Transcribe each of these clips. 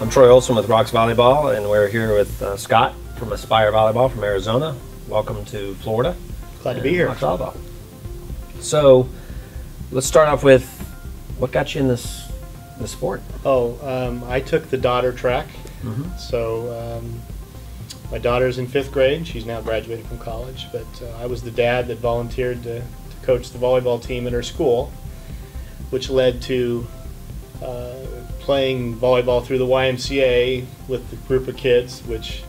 I'm Troy Olson with Rox Volleyball, and we're here with Scott from Aspire Volleyball from Arizona. Welcome to Florida. Glad to be here. Rox Volleyball. So, let's start off with what got you in this sport? I took the daughter track. So my daughter's in 5th grade. She's now graduated from college, but I was the dad that volunteered to coach the volleyball team at her school, which led to playing volleyball through the YMCA with the group of kids, which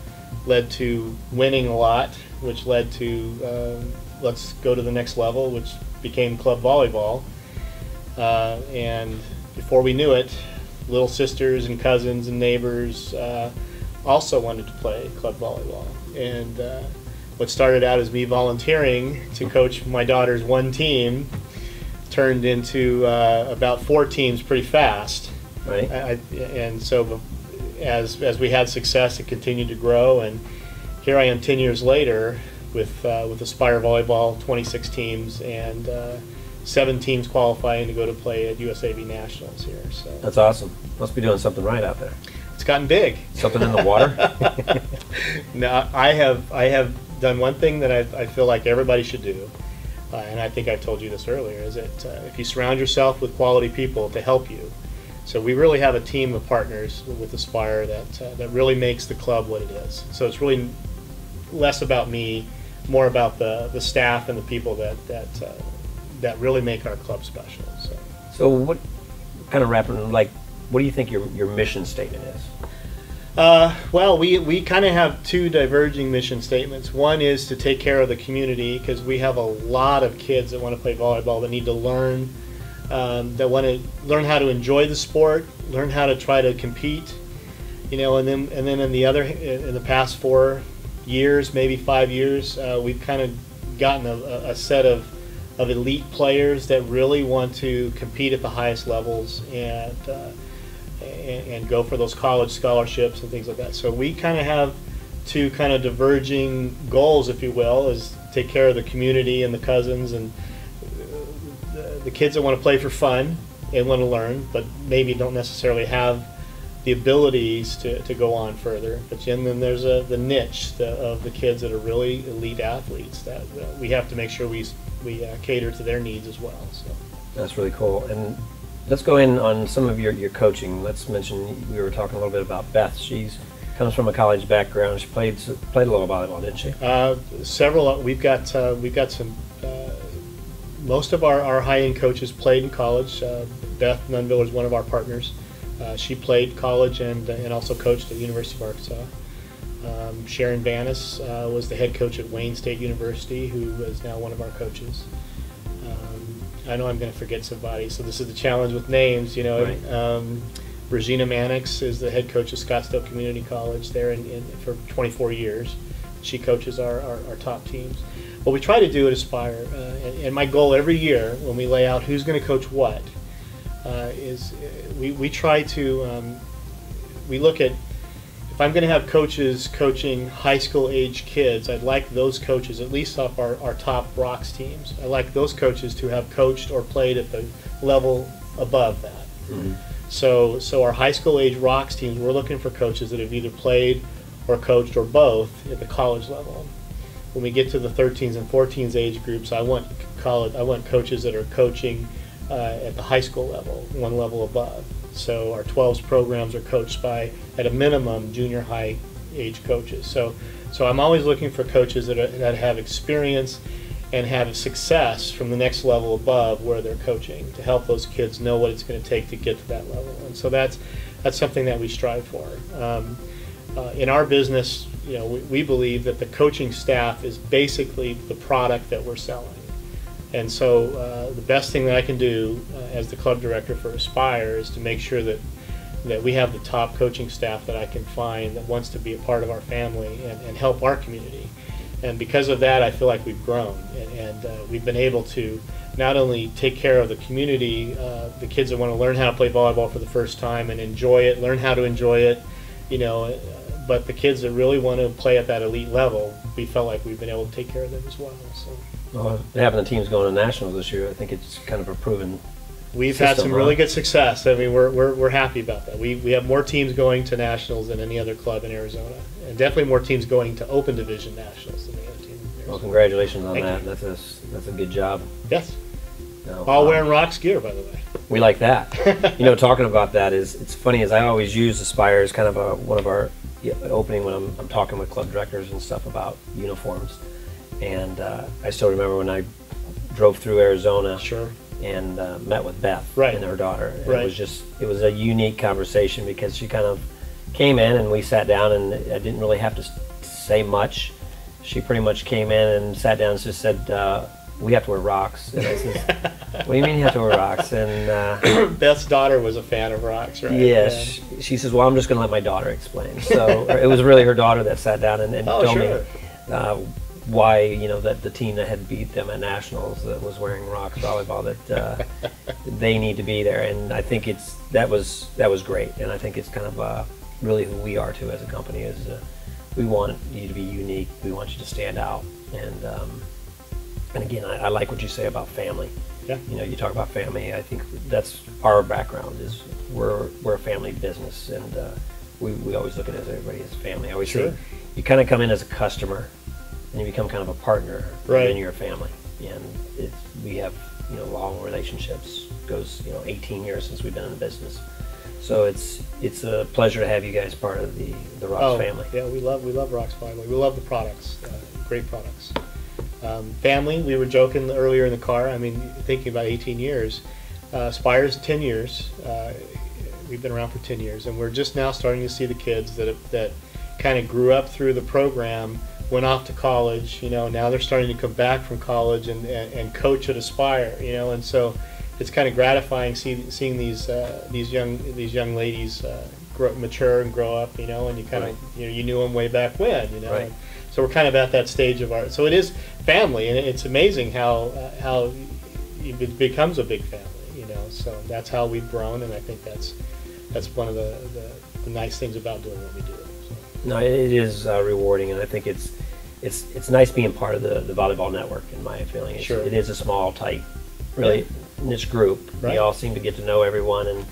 led to winning a lot, which led to let's go to the next level, which became club volleyball. And before we knew it, little sisters and cousins and neighbors also wanted to play club volleyball. And what started out as me volunteering to coach my daughter's one team turned into about 4 teams pretty fast. Right. And so as we had success, it continued to grow. And here I am 10 years later with Aspire Volleyball, 26 teams, and 7 teams qualifying to go to play at USAV Nationals here. So That's awesome. Must be doing something right out there. it's gotten big. Something in the water? No, I have done one thing that I feel like everybody should do, and I think I've told you this earlier, is that if you surround yourself with quality people to help you. So we really have a team of partners with Aspire that really makes the club what it is. So it's really less about me, more about the staff and the people that really make our club special. So what kind of what do you think your mission statement is? Well, we kind of have 2 diverging mission statements. One is to take care of the community, because we have a lot of kids that want to play volleyball, that need to learn, that want to learn how to enjoy the sport, learn how to try to compete, and then in the past 4 years, maybe 5 years, we've kind of gotten a set of elite players that really want to compete at the highest levels and go for those college scholarships and things like that. So we kind of have 2 kind of diverging goals, if you will, is take care of the community and the cousins and the kids that want to play for fun and want to learn, but maybe don't necessarily have the abilities to go on further. But then there's the niche of the kids that are really elite athletes that we have to make sure we cater to their needs as well. So That's really cool. And let's go in on some of your coaching. Let's mention, we were talking a little bit about Beth. She's comes from a college background. She played a little volleyball, didn't she? Several. We've got some. Most of our high-end coaches played in college. Beth Nunville is one of our partners. She played college and also coached at the University of Arkansas. Sharon Vanis was the head coach at Wayne State University, who is now one of our coaches. I know I'm going to forget somebody, so this is the challenge with names. Right. Regina Mannix is the head coach of Scottsdale Community College there for 24 years. She coaches our top teams. What we try to do at Aspire, and my goal every year when we lay out who's going to coach what, is we try to, we look at, if I'm going to have coaches coaching high school age kids, I'd like those coaches, at least off our top Rox teams, I like those coaches to have coached or played at the level above that. Mm-hmm. So our high school age Rox teams, we're looking for coaches that have either played or coached or both at the college level. When we get to the 13s and 14s age groups, I want coaches that are coaching at the high school level, one level above. So our 12s programs are coached by, at a minimum, junior high age coaches. So I'm always looking for coaches that have experience and have success from the next level above where they're coaching, to help those kids know what it's going to take to get to that level. And so that's something that we strive for. In our business, we believe that the coaching staff is basically the product that we're selling. And so the best thing that I can do as the club director for Aspire is to make sure that we have the top coaching staff that I can find that wants to be a part of our family and help our community. And because of that, I feel like we've grown, and we've been able to not only take care of the community, the kids that want to learn how to play volleyball for the first time and enjoy it, learn how to enjoy it, but the kids that really want to play at that elite level, we felt like we've been able to take care of them as well. So. Well, having the teams going to nationals this year, I think it's kind of a proven We've system, had some huh? really good success. I mean, we're happy about that. We have more teams going to nationals than any other club in Arizona, and definitely more teams going to Open Division nationals than any other team in Arizona. Well, congratulations on Thank that. you. That's a good job. Yes. No, All wearing Rox gear, by the way. We like that. You know, talking about that is, it's funny, as I always use Aspire as kind of one of our opening when I'm talking with club directors and stuff about uniforms. And I still remember when I drove through Arizona. Sure. And met with Beth Right. and her daughter. And Right. it was a unique conversation because she kind of came in and we sat down, and I didn't really have to say much. She pretty much came in and sat down and just said, we have to wear Rox. And I said, what do you mean you have to wear Rox? And Beth's daughter was a fan of Rox, right? yes, she says, well, I'm just going to let my daughter explain. So it was really her daughter that sat down and told sure. me why, you know, that the team that had beat them at nationals that was wearing Rox Volleyball, that they need to be there. And I think that was great. And I think it's kind of really who we are too as a company is we want you to be unique. We want you to stand out. And again, I like what you say about family. Yeah. You know, you talk about family. I think that's our background is we're a family business, and we always look at everybody as family. I always Sure. say you kind of come in as a customer, and you become kind of a partner, Right. and then you're a family. And we have, you know, long relationships. Goes, you know, 18 years since we've been in the business. So it's a pleasure to have you guys part of the Rox family. Yeah, we love Rox Volleyball. We love the products, great products. Family, we were joking earlier in the car. I mean, thinking about 18 years. Spire's 10 years. We've been around for 10 years, and we're just now starting to see the kids that kind of grew up through the program, went off to college. You know, now they're starting to come back from college and coach at Aspire. You know, and so it's kind of gratifying seeing these young ladies mature and grow up. You know, and you kind of you knew them way back when. You know. Right. So we're kind of at that stage of our. So it is family, and it's amazing how it becomes a big family. You know, so that's how we've grown, and I think that's one of the nice things about doing what we do. So. No, it is rewarding, and I think it's nice being part of the volleyball network. In my feeling, Sure. It is a small, tight, really niche group. Right. We all seem to get to know everyone, and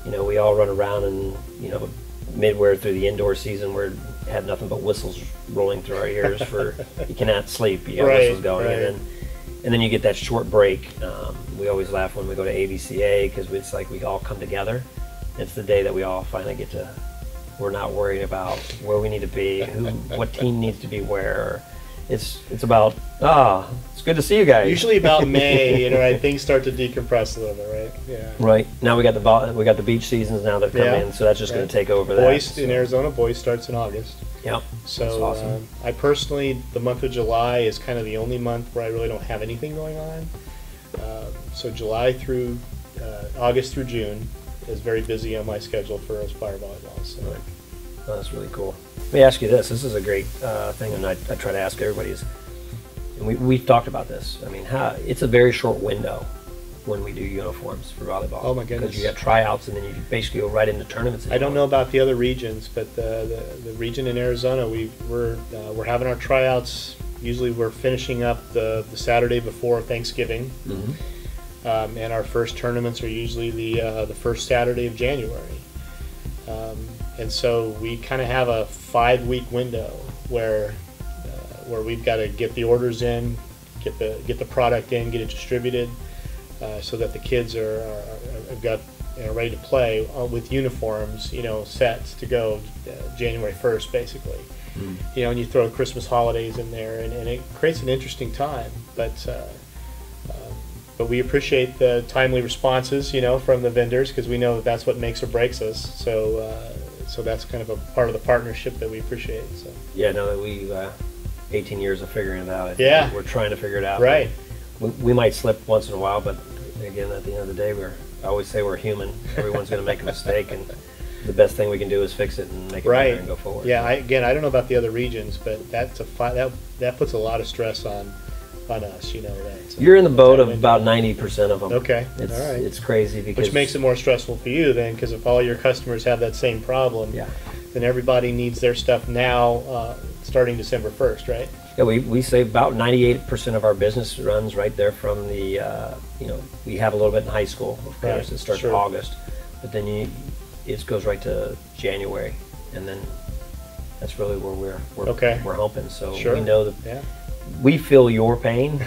you know, we all run around, and you know, midway through the indoor season, we're had nothing but whistles rolling through our ears for you cannot sleep. You got whistles going, and then you get that short break. We always laugh when we go to ABCA because it's like we all come together. It's the day that we all finally get to. We're not worried about where we need to be, what team needs to be where. It's about it's good to see you guys. Usually about May, you know, right, things start to decompress a little bit, right? Yeah. Right now we got the beach seasons now that come in, so that's just going to take over. Boys that, in Arizona, boys starts in August. Yep. So that's awesome. I personally, the month of July is kind of the only month where I really don't have anything going on. So July through August through June is very busy on my schedule for Aspire Volleyball. So. Right. Oh, that's really cool. Let me ask you this. This is a great thing, and I try to ask everybody is, and we've talked about this. I mean, it's a very short window when we do uniforms for volleyball. Oh my goodness! Because you got tryouts, and then you basically go right into tournaments. I don't know about the other regions, but the region in Arizona, we're having our tryouts. Usually, we're finishing up the Saturday before Thanksgiving, and our first tournaments are usually the first Saturday of January. And so we kind of have a 5-week window where we've got to get the orders in, get the product in, get it distributed, so that the kids are ready to play with uniforms, you know, set to go January 1st, basically. You know, and you throw Christmas holidays in there, and it creates an interesting time. But we appreciate the timely responses, you know, from the vendors because we know that that's what makes or breaks us. So that's kind of a part of the partnership that we appreciate. So. Yeah, no, we 18 years of figuring it out. Yeah, we're trying to figure it out. Right. We might slip once in a while, but again, at the end of the day, I always say we're human. Everyone's going to make a mistake, and the best thing we can do is fix it and make it better and go forward. Yeah, I don't know about the other regions, but that puts a lot of stress on us, you know. You're in the boat of about 90% of them. Okay, all right. It's crazy because which makes it more stressful for you then, because if all your customers have that same problem, then everybody needs their stuff now, starting December 1st, right? Yeah, we say about 98% of our business runs right there from the, we have a little bit in high school, of course. It starts in August, but then it goes right to January, and then that's really where we're hoping. So we know that we feel your pain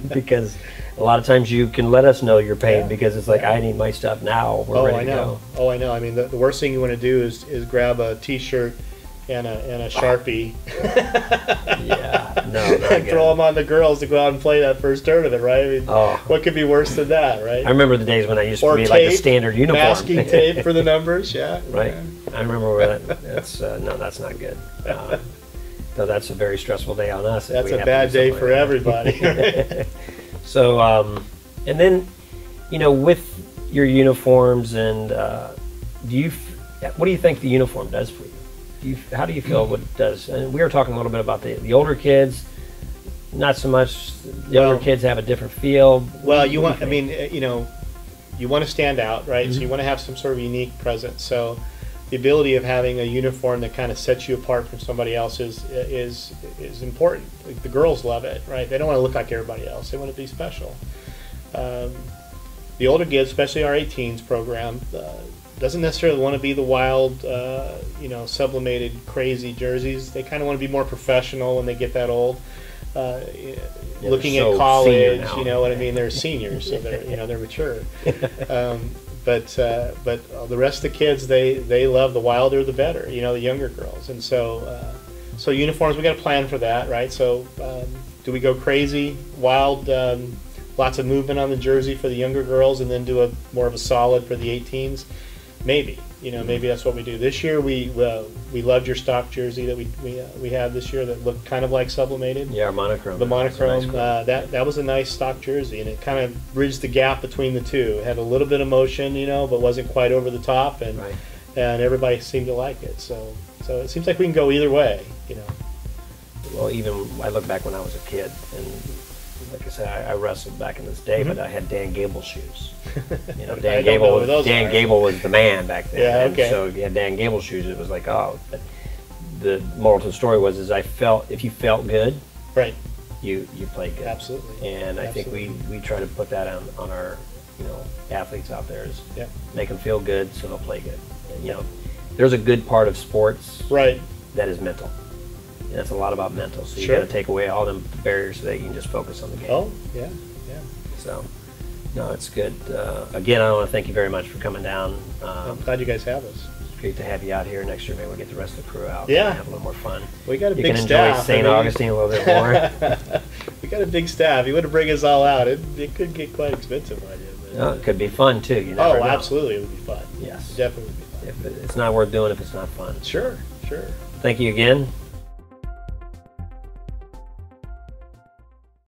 because a lot of times you can let us know your pain because it's like, I need my stuff now. We're ready to go. Oh, I know. I mean, the worst thing you want to do is grab a T-shirt and a Sharpie. And throw them on the girls to go out and play that first tournament, right? I mean, what could be worse than that, right? I remember the days when I used to be like a standard uniform. Masking tape for the numbers, Right. I remember that. That's no, that's not good. So that's a very stressful day on us. That's a bad day for everybody. So, and then, with your uniforms and what do you think the uniform does for you? How do you feel what it does? And we were talking a little bit about the older kids. Not so much. The younger kids have a different feel. Well, you want to stand out, right? So you want to have some sort of unique presence. So the ability of having a uniform that kind of sets you apart from somebody else is important. Like, the girls love it, right? They don't want to look like everybody else. They want to be special. The older kids, especially our 18s program, doesn't necessarily want to be the wild, sublimated, crazy jerseys. They kind of want to be more professional when they get that old. Looking at college, you know what I mean? They're seniors, so they're mature. But the rest of the kids, they love the wilder the better. The younger girls, and so uniforms, we got to plan for that, right? So do we go crazy, wild, lots of movement on the jersey for the younger girls, and then do more of a solid for the 18s? Maybe, maybe that's what we do. This year we loved your stock jersey that we had this year that looked kind of like sublimated. Yeah, our monochrome. The monochrome, that was a nice stock jersey, and it kind of bridged the gap between the two. It had a little bit of motion, but wasn't quite over the top, and everybody seemed to like it. So it seems like we can go either way, Well, even I look back when I was a kid, and like I said, I wrestled back in this day, but I had Dan Gable shoes. Dan Gable was the man back then. Yeah, okay. And so you had Dan Gable shoes. It was like, but the moral to the story was, if you felt good, right, you played good. Absolutely. And I think we try to put that on our athletes out there, is make them feel good so they'll play good. And, there's a good part of sports that is mental. And it's a lot about mental. So you got to take away all them barriers so that you can just focus on the game. Oh, yeah. So, no, it's good. Again, I want to thank you very much for coming down. I'm glad you guys have us. It's great to have you out here. Next year, maybe we'll get the rest of the crew out and have a little more fun. We got a big staff. You can enjoy St. Augustine a little bit more. We got a big staff. You want to bring us all out, it could get quite expensive on you. No, it could be fun, too. You never know. Absolutely. It would be fun. Yes. It definitely would be fun. It's not worth doing if it's not fun. Sure. Thank you again.